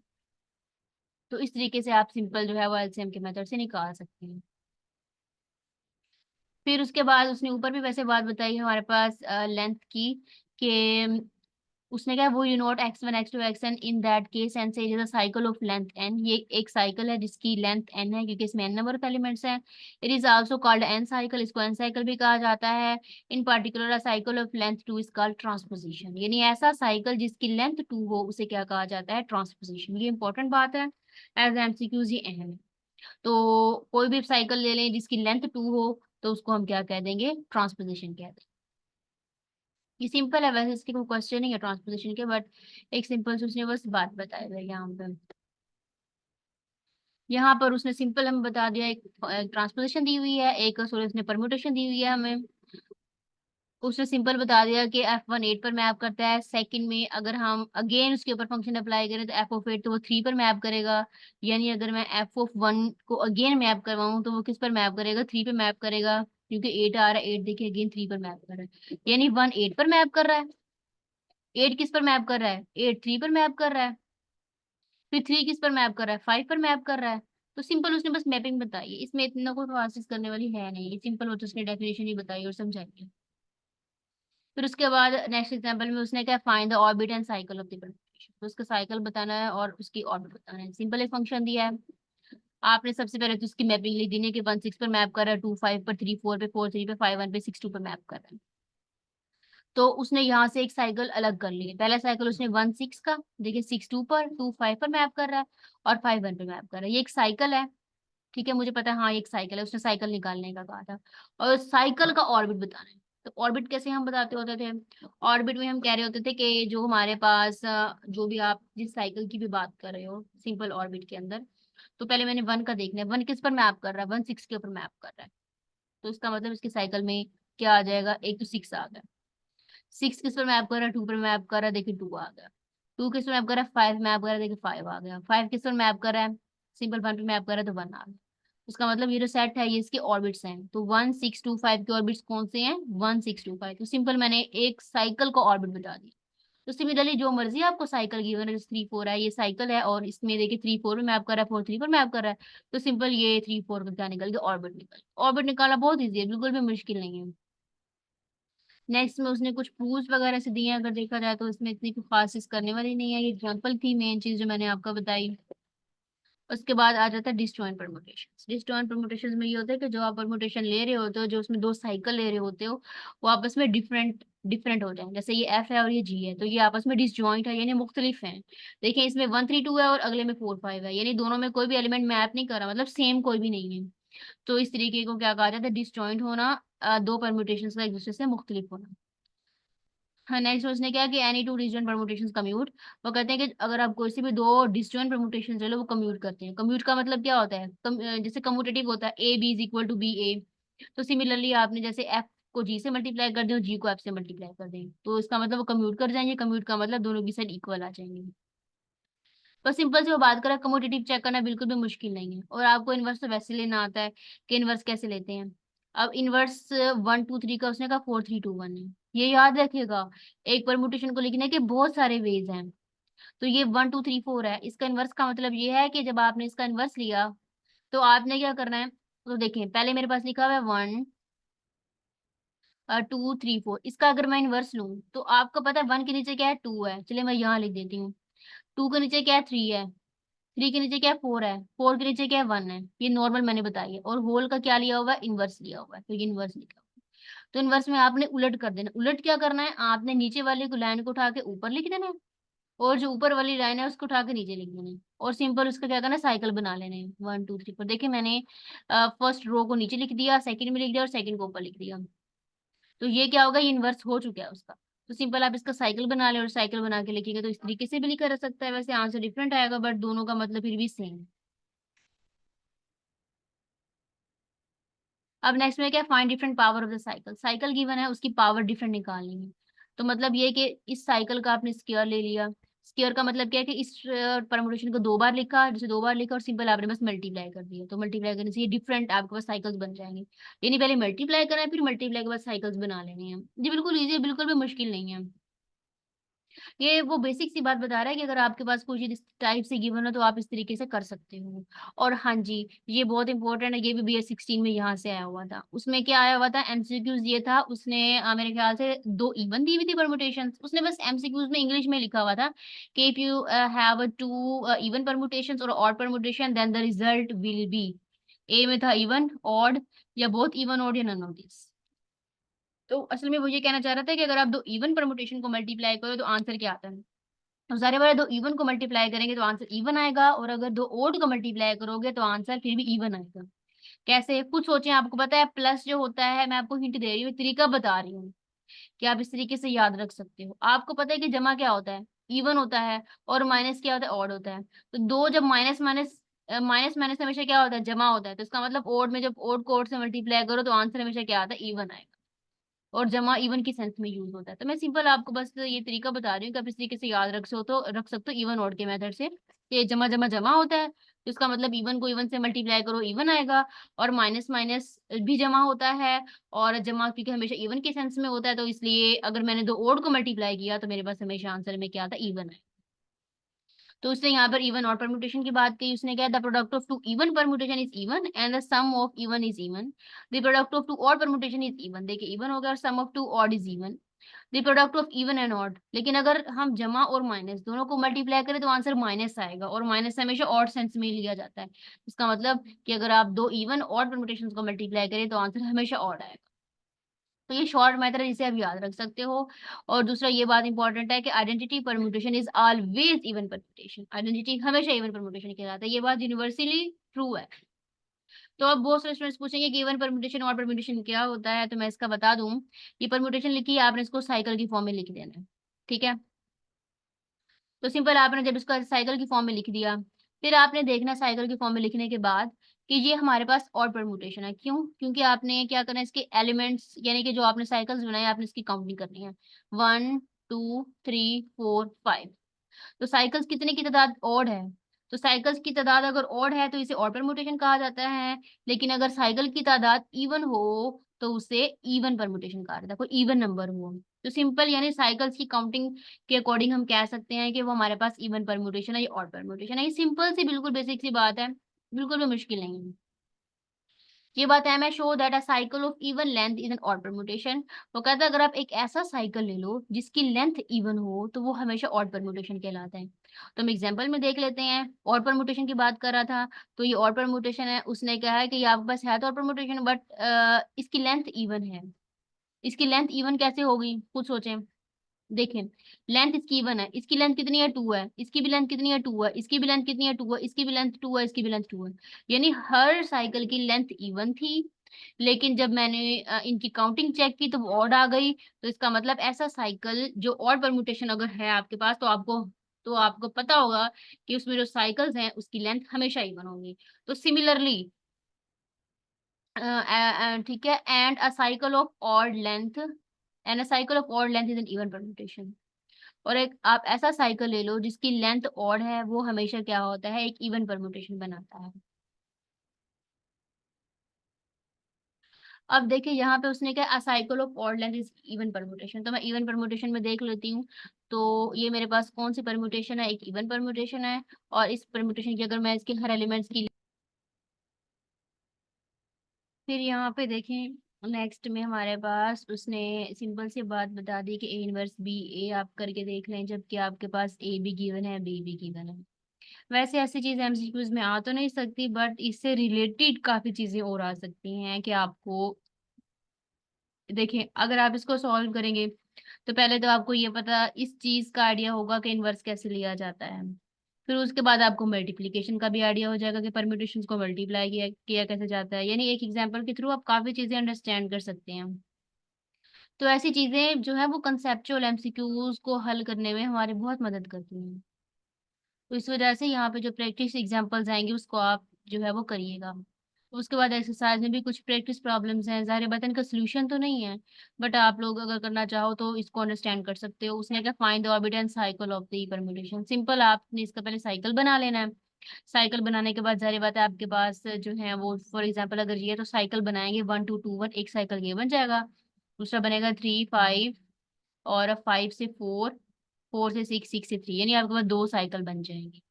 तो इस तरीके से आप सिंपल जो है वो एलसीएम के मेथड से निकाल सकते हैं। फिर उसके बाद उसने ऊपर भी वैसे बात बताई है हमारे पास लेंथ की, कि उसने क्या, वो you note x1 x2 xn in that case and say is a cycle of length n, ये एक साइकिल है जिसकी लेंथ n है, क्योंकि इसमें n नंबर ऑफ एलिमेंट्स हैं। It is also called n cycle, इसको n साइकिल भी कहा जाता है। इन particular a cycle of length 2 is called transposition, यानी ऐसा साइकिल जिसकी लेंथ 2 हो उसे क्या कहा जाता है, ट्रांसपोजिशन। ये इंपॉर्टेंट बात है, एज एमसीक्यूज ये अहम है। तो कोई भी साइकिल ले लें जिसकी लेंथ 2 हो, तो उसको हम क्या कह देंगे, ट्रांसपोजिशन कह देंगे। ये सिंपल है, वैसे इसके कोई क्वेश्चन नहीं है ट्रांसपोजिशन के, बट एक सिंपल से उसने बस बात बताई है यहाँ पे। यहाँ पर उसने सिंपल हमें बता दिया, एक ट्रांसपोजिशन दी हुई है, एक सॉरी उसने परम्यूटेशन दी हुई है हमें। उसने सिंपल बता दिया कि F1 8 पर मैप करता है, सेकंड में अगर हम अगेन उसके ऊपर फंक्शन अप्लाई करें तो एफ ऑफ 8 तो वो 3 पर मैप करेगा, यानी अगर मैं F of 1 को अगेन मैप करवाऊँ तो वो किस पर मैप करेगा, 3 पे मैप करेगा, क्योंकि 8 आ रहा है, 8 देखिए अगेन 3 पर मैप कर रहा है, यानी 1 8 पर मैप कर रहा है। 8 किस पर मैप कर रहा है, 8 3 पर मैप कर रहा है। फिर 3 किस पर मैप कर रहा है, 5 पर मैप कर रहा है। तो सिंपल उसने बस मैपिंग बताई है, इसमें इतना कोई प्रोसेस करने वाली है नहीं, ये सिंपल हो तो उसने डेफिनेशन ही बताई और समझाई है। फिर उसके बाद नेक्स्ट एग्जांपल में उसने क्या, find the orbit and cycle of the permutation, तो उसका साइकिल बताना है और उसकी ऑर्बिट बताना है। सिंपल एक फंक्शन दिया है, आपने सबसे पहले तो उसकी मैपिंग लिख दी है कि 1 6 पर मैप कर रहा है, 2 5 पर, 3 4 पे, 4 3 पे, 5 1 पे, 6 2 पर मैप कर रहा है। तो उसने यहाँ से एक साइकिल अलग कर ली है, पहला साइकिल उसने 1 6 का, देखिए 6 2 पर, 2 5 पर मैप कर रहा है, और 5 1 पे मैप कर रहा है, ये एक साइकिल है। ठीक है, मुझे पता है, हाँ ये एक साइकिल है, उसने साइकिल निकालने का कहा था, और साइकिल का ऑर्बिट बताना है। तो ऑर्बिट कैसे हम बताते होते थे, ऑर्बिट में हम कह रहे होते थे कि जो हमारे पास जो भी आप जिस साइकिल की भी बात कर रहे हो सिंपल ऑर्बिट के अंदर, तो पहले मैंने 1 का देखना है, 1 किस पर मैप कर रहा है, 1 6 के ऊपर मैप कर रहा है, तो इसका मतलब इसके साइकिल में क्या आ जाएगा, एक तो 6 आ गया। 6 किस पर मैप कर रहा है, 2 पर मैप कर रहा है, देखिए 2 आ गया। 2 किस पर मैप कर रहा है, 5 मैप कर रहा है, देखिए 5 आ गया। 5 किस पर मैप कर रहा है, सिंपल 1 पे मैप कर रहा है, तो 1 आ गया। उसका मतलब ये जो सेट है ये इसके ऑर्बिट्स हैं, तो 1 6 2 5 के ऑर्बिट्स कौन से हैं, 1 6 2 5, तो सिंपल मैंने एक साइकिल को ऑर्बिट बता दिया। तो सिमिलरली जो मर्जी आपको साइकिल गिवन है, जैसे 3 4 है, ये साइकिल है और इसमें देखिए 3 4 में मैप कर रहा है, 4 3 पर मैप कर रहा है, तो सिंपल ये 3 4 का क्या निकल गया, ऑर्बिट निकल। ऑर्बिट निकालना बहुत ईजी है, बिल्कुल भी मुश्किल नहीं है। नेक्स्ट में उसने कुछ प्रूफ्स वगैरह से दिए हैं, अगर देखा जाए तो इसमें इतनी कोई खास चीज करने वाली नहीं है, ये एग्जांपल थी मेन चीज जो मैंने आपको बताई। उसके बाद आ जाता है डिसजॉइंट परमुटेशन। डिसजॉइंट परमुटेशन में ये होता है कि जो आप परमुटेशन ले रहे होते हो, जो उसमें दो साइकिल ले रहे होते हो, वो आपस में डिफरेंट डिफरेंट हो जाए, जैसे ये एफ है और ये जी है, तो ये आपस में डिसजॉइंट है, यानी मुख्तलिफ हैं। देखिए इसमें 1 3 2 है और अगले में 4 5 है, यानी दोनों में कोई भी एलिमेंट मैप नहीं कर रहा, मतलब सेम कोई भी नहीं है। तो इस तरीके को क्या कहा जाता है, डिसजॉइंट होना, दो परम्यूटेशन का एक दूसरे से मुख्तलिफ होना। हाँ, नेक्स्ट उसने क्या कि any two disjoint permutations commute, वो कहते हैं कि अगर आप कोई से भी दो डिसजॉइंट परम्यूटेशंस ले लो वो कम्यूट करते हैं। कम्यूट का मतलब क्या होता है, जैसे कम्यूटेटिव होता है A B is equal to B A, तो सिमिलरली आपने जैसे एफ को जी से मल्टीप्लाई कर दें और जी को एफ से मल्टीप्लाई कर दें, तो इसका मतलब वो कम्यूट कर जाएंगे, कम्यूट का मतलब दोनों की साइड इक्वल आ जाएंगे। बस सिंपल से वो बात करें, कम्यूटेटिव चेक करना बिल्कुल भी मुश्किल नहीं है, और आपको इनवर्स तो वैसे लेना आता है कि इनवर्स कैसे लेते हैं। अब इनवर्स 1 2 3 का उसने कहा 4 3 2 1 है, ये याद रखिएगा। एक परमुटेशन को लिखने के बहुत सारे वेज हैं, तो ये 1 2 3 4 है, इसका इनवर्स का मतलब ये है कि जब आपने इसका इनवर्स लिया तो आपने क्या करना है, तो देखें पहले मेरे पास लिखा हुआ है 1 2 3 4, इसका अगर मैं इनवर्स लूं तो आपको पता है 1 के नीचे क्या है, 2 है, चलिए मैं यहाँ लिख देती हूँ। 2 के नीचे क्या है, 3 है, 3 के नीचे क्या है, 4 है, 4 के नीचे क्या है, 1 है, ये नॉर्मल मैंने बताई है, और होल का क्या लिया हुआ है, इनवर्स लिया हुआ है, तो ये इनवर्स लिखा हुआ है। तो इनवर्स में आपने उलट कर देना। उलट क्या करना है, आपने नीचे वाली को लाइन को उठा के ऊपर लिख देना है, और जो ऊपर वाली लाइन है उसको उठा के नीचे लिख देना है, और सिंपल उसका क्या करना है, साइकिल बना लेने हैं 1 2 3 4। देखिए मैंने फर्स्ट रो को नीचे लिख दिया, सेकंड में लिख दिया, और सेकंड को ऊपर लिख दिया। तो ये क्या होगा, ये इन्वर्स हो चुका है उसका। तो सिंपल आप इसका साइकिल बना ले और साइकिल बना के लिखिएगा, तो इस तरीके से भी लिखा जा सकता है। वैसे आंसर डिफरेंट आएगा, बट दोनों का मतलब फिर भी सेम। अब नेक्स्ट में क्या, find different power of the cycle. Cycle given है, उसकी पावर डिफरेंट निकालनी है। तो मतलब ये कि इस साइकिल का आपने स्क्वायर ले लिया। स्क्वायर का मतलब क्या है कि इस परमुटेशन को 2 बार लिखा, जैसे 2 बार लिखा और सिंपल आपने बस मल्टीप्लाई कर दिया, तो मल्टीप्लाई करने से ये डिफरेंट आपके पास साइकिल्स बन जाएंगे। यानी पहले मल्टीप्लाई करना है, फिर मल्टीप्लाई के बाद साइकिल्स बना लेनी है। ये बिल्कुल ईजी है, बिल्कुल भी मुश्किल नहीं है। ये वो बेसिक सी बात बता रहा है कि अगर आपके पास कोई चीज इस टाइप से गिवन है तो आप इस तरीके से कर सकते हो। और हाँ जी, ये बहुत इंपॉर्टेंट है, ये भी BS16 में यहाँ से आया हुआ था। उसमें क्या आया हुआ था, एमसीक्यूज ये था, उसने मेरे ख्याल से 2 इवन दी हुई थी परमुटेशन, उसने बस एमसीक्यूज में इंग्लिश में लिखा हुआ था कि if you have 2 even permutation और odd permutation then the result will be. A में था इवन, ऑड, या बोथ इवन ऑड, या नन ऑफ दिस। तो असल में वो ये कहना चाह रहा था कि अगर आप 2 इवन परमुटेशन को मल्टीप्लाई करो तो आंसर क्या आता है। तो सारे वाले 2 इवन को मल्टीप्लाई करेंगे तो आंसर इवन आएगा, और अगर 2 ओड को मल्टीप्लाई करोगे तो आंसर फिर भी इवन आएगा। कैसे, कुछ सोचें। आपको पता है प्लस जो होता है, मैं आपको हिंट दे रही हूँ, तरीका बता रही हूँ कि आप इस तरीके से याद रख सकते हो। आपको पता है कि जमा क्या होता है, इवन होता है, और माइनस क्या होता है, ऑड होता है। तो दो जब माइनस माइनस माइनस माइनस हमेशा क्या होता है, जमा होता है। तो इसका मतलब ओड में जब ओड को ओड से मल्टीप्लाई करो तो आंसर हमेशा क्या आता है, इवन आएगा। और जमा इवन की सेंस में यूज होता है। तो मैं सिंपल आपको बस ये तरीका बता रही हूँ कि आप इस तरीके से याद रख सकते हो इवन ऑड के मेथड से। ये जमा जमा जमा होता है, तो इसका मतलब इवन को इवन से मल्टीप्लाई करो, इवन आएगा। और माइनस माइनस भी जमा होता है, और जमा क्योंकि हमेशा इवन के सेंस में होता है, तो इसलिए अगर मैंने 2 ओड को मल्टीप्लाई किया तो मेरे पास हमेशा आंसर में क्या आता है, इवन है। तो उसने यहाँ पर इवन ऑड परमुटेशन की बात की। उसने क्या, the product of 2 even permutation is even and the sum of even is even. The product of 2 odd permutation is even. देखिए इवन हो गया, और sum of 2 odd is even. The product of even and odd, लेकिन अगर हम जमा और minus दोनों को मल्टीप्लाई करें तो आंसर माइनस आएगा, और माइनस हमेशा ऑड सेंस में ही लिया जाता है। इसका मतलब कि अगर आप 2 इवन ऑड परमुटेशन को मल्टीप्लाई करें तो आंसर हमेशा ऑड आएगा। तो ये शॉर्ट मेथड है, जिसे आप याद रख सकते हो। और दूसरा ये बात इंपॉर्टेंट है कि identity permutation is always even permutation. Identity हमेशा इवन परम्यूटेशन कहलाता है, ये बात यूनिवर्सली ट्रू है। तो अब बहुत सारे स्टूडेंट्स पूछेंगे कि इवन परम्यूटेशन और परम्यूटेशन क्या होता है, तो मैं इसका बता दूं। ये परम्यूटेशन लिखी है, आपने इसको साइकिल की फॉर्म में लिख देना है। ठीक है, तो सिंपल आपने जब इसका साइकिल की फॉर्म में लिख दिया, फिर आपने देखना साइकिल की फॉर्म में लिखने के बाद कि ये हमारे पास ऑड परम्यूटेशन है। क्यों, क्योंकि आपने क्या करना है, इसके एलिमेंट्स यानी कि जो आपने साइकिल्स बनाए आपने इसकी काउंटिंग करनी है। 1 2 3 4 5। तो साइकिल्स कितने की तादाद ऑड है, तो साइकिल्स की तादाद अगर ऑड है तो इसे ऑड परम्यूटेशन कहा जाता है। लेकिन अगर साइकिल की तादाद इवन हो तो उसे इवन परम्यूटेशन कहा जाता है, कोई इवन नंबर हो। तो सिंपल यानी साइकिल्स की काउंटिंग के अकॉर्डिंग हम कह सकते हैं कि वो हमारे पास इवन परम्यूटेशन है या ऑड परम्यूटेशन है। ये सिंपल सी बिल्कुल बेसिक सी बात है, बिल्कुल भी मुश्किल नहीं है। ये बात है, मैं show that a cycle of even length is an odd permutation. वो कहता है अगर आप एक ऐसा साइकिल ले लो जिसकी लेंथ इवन हो तो वो हमेशा ऑड परम्यूटेशन कहलाता है। तो हम एग्जांपल में देख लेते हैं। ऑड परम्यूटेशन की बात कर रहा था, तो ये ऑड परम्यूटेशन है। उसने कहा है कि ये आपके पास है तो ऑड परम्यूटेशन, बट इसकी लेंथ इवन है। इसकी लेंथ इवन कैसे होगी, कुछ सोचें। देखें, लेंथ इसकी इवन है, इसकी लेंथ कितनी है, 2 है, इसकी भी लेंथ कितनी है, 2 है, इसकी भी लेंथ कितनी है, 2 है, इसकी भी लेंथ 2 है, इसकी भी लेंथ 2 है। यानी हर साइकिल की लेंथ इवन थी। लेकिन जब मैंने इनकी काउंटिंग चेक की तो वो ऑड आ गई। तो इसका मतलब ऐसा साइकिल जो ऑड परम्यूटेशन अगर है आपके पास, तो आपको पता होगा कि उसमें जो साइकिल्स हैं उसकी लेंथ हमेशा इवन होगी। तो सिमिलरली, ठीक है, and a cycle of odd length and a cycle of odd length is an even permutation. और एक आप ऐसा साइकिल ले लो जिसकी लेंथ ऑड है, वो हमेशा क्या होता है, एक इवन परम्यूटेशन बनाता है। अब देखिए यहाँ पे उसने क्या, अ cycle of odd length is even permutation. तो मैं इवन परम्यूटेशन में देख लेती हूँ। तो ये मेरे पास कौन सी परम्यूटेशन है, एक इवन परम्यूटेशन है। और इस परम्यूटेशन की अगर मैं इसके हर एलिमेंट्स की, फिर यहाँ पे देखें नेक्स्ट में हमारे पास उसने सिंपल सी बात बता दी कि ए इनवर्स बी। ए आप करके देख लें, जबकि आपके पास ए भी गिवन है, बी भी गिवन है। वैसे ऐसी चीज एमसीक्यूज में आ तो नहीं सकती, बट इससे रिलेटेड काफी चीजें और आ सकती हैं कि आपको देखिए अगर आप इसको सॉल्व करेंगे तो पहले तो आपको ये पता इस चीज का आइडिया होगा कि इनवर्स कैसे लिया जाता है। फिर उसके बाद आपको मल्टीप्लिकेशन का भी आइडिया हो जाएगा कि परम्यूटेशंस को मल्टीप्लाई किया कैसे जाता है। यानी एक एग्जांपल के थ्रू आप काफी चीजें अंडरस्टैंड कर सकते हैं। तो ऐसी चीजें जो है वो कंसेप्चुअल एमसीक्यूज को हल करने में हमारी बहुत मदद करती हैं। तो इस वजह से यहाँ पे जो प्रैक्टिस एग्जांपल्स आएंगे उसको आप जो है वो करिएगा। उसके बाद एक्सरसाइज में भी कुछ प्रैक्टिस प्रॉब्लम्स हैं, ज़ाहिर बात है इनका सोल्यूशन तो नहीं है, बट आप लोग अगर करना चाहो तो इसको अंडरस्टैंड कर सकते हो। उसने क्या, find the orbit and cycle of the permutation. Simple, आपने इसका पहले साइकिल बना लेना है। साइकिल बनाने के बाद जाहिर बात है आपके पास जो है वो, फॉर एग्जाम्पल अगर ये है तो साइकिल बनाएंगे 1 2 2 1, एक साइकिल ये बन जाएगा। दूसरा बनेगा 3 5, और 5 से 4, 4 से 6, 6 से 3, यानी आपके पास 2 साइकिल बन जाएंगी।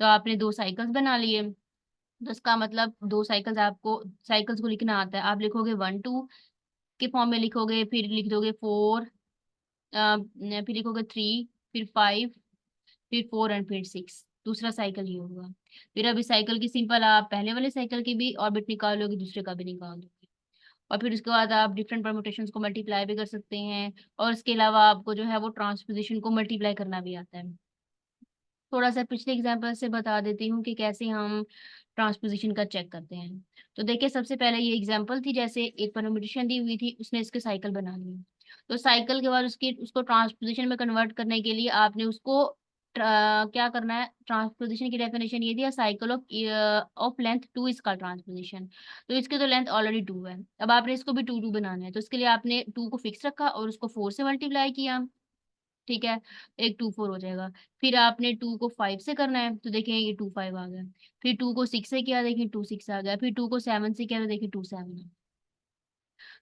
तो आपने 2 साइकिल्स बना लिए। तो इसका मतलब 2 साइकिल्स, आपको साइकिल्स को लिखना आता है। आप लिखोगे 1 2 के फॉर्म में लिखोगे, फिर लिख दोगे 4, फिर लिखोगे 3, फिर 5, फिर 4 एंड फिर 6। दूसरा साइकिल ये होगा। फिर अभी साइकिल की सिंपल, आप पहले वाले साइकिल की भी ऑर्बिट निकाल लोगे, दूसरे का भी निकाल दोगे। और फिर उसके बाद आप डिफरेंट परमुटेशंस को मल्टीप्लाई भी कर सकते हैं। और इसके अलावा आपको जो है वो ट्रांसपोजिशन को मल्टीप्लाई करना भी आता है। थोड़ा सा पिछले एग्जाम्पल से बता देती हूँ कि कैसे हम ट्रांसपोजिशन का चेक करते हैं। तो देखिए सबसे पहले ये एग्जाम्पल थी, जैसे एक परम्यूटेशन दी हुई थी, उसने इसके साइकिल बना लिए। तो साइकिल के बाद उसको ट्रांसपोजिशन में कन्वर्ट करने के लिए आपने उसको क्या करना है। ट्रांसपोजिशन की डेफिनेशन ये थी, अ साइकिल ऑफ लेंथ 2 इसका ट्रांसपोजिशन। तो इसके तो लेंथ ऑलरेडी 2 है, अब आपने इसको भी 2 2 बनाना है। तो इसके लिए आपने 2 को फिक्स रखा और उसको 4 से मल्टीप्लाई किया। ठीक है, एक 2 4 हो जाएगा। फिर आपने 2 को 5 से करना है, तो देखें ये 2 5 आ गया। फिर 2 को 6 से किया, देखें 2 6 आ गया। फिर 2 को 7 से किया तो देखें 2 7।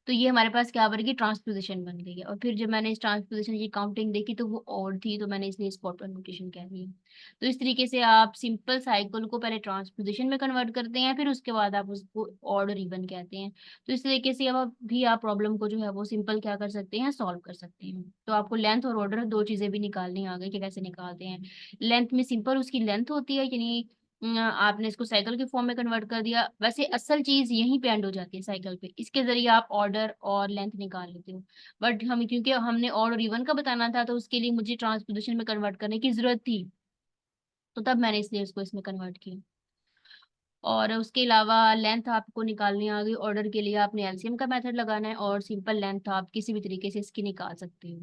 तो ये हमारे पास क्या बन गई, ट्रांसपोजिशन बन गई है। और फिर जब मैंने इस ट्रांसपोजिशन की काउंटिंग देखी तो वो ऑड थी, तो मैंने इसलिए इसको परम्यूटेशन कह दी। तो इस तरीके से आप सिंपल साइकिल को पहले ट्रांसपोजिशन में कन्वर्ट करते हैं, फिर उसके बाद आप उसको ऑड और इवन कहते हैं। तो इस तरीके से अब भी आप प्रॉब्लम को जो है वो सिंपल क्या कर सकते हैं, सॉल्व कर सकते हैं। तो आपको लेंथ और ऑर्डर दो चीजें भी निकालनी आ गई कि कैसे निकालते हैं। लेंथ में सिंपल उसकी लेंथ होती है, यानी आपने इसको साइकिल के फॉर्म में कन्वर्ट कर दिया। वैसे असल चीज यहीं पे एंड हो जाती है साइकिल पे, इसके जरिए आप ऑर्डर और लेंथ निकाल लेते हो। बट हम, क्योंकि हमने ऑड और इवन का बताना था, तो उसके लिए मुझे ट्रांसपोजिशन में कन्वर्ट करने की जरूरत थी, तो तब मैंने इसलिए उसको इसमें कन्वर्ट किया। और उसके अलावा लेंथ आपको निकालनी आ गई, ऑर्डर के लिए आपने एलसीएम का मेथड लगाना है, और सिंपल लेंथ आप किसी भी तरीके से इसकी निकाल सकते हो।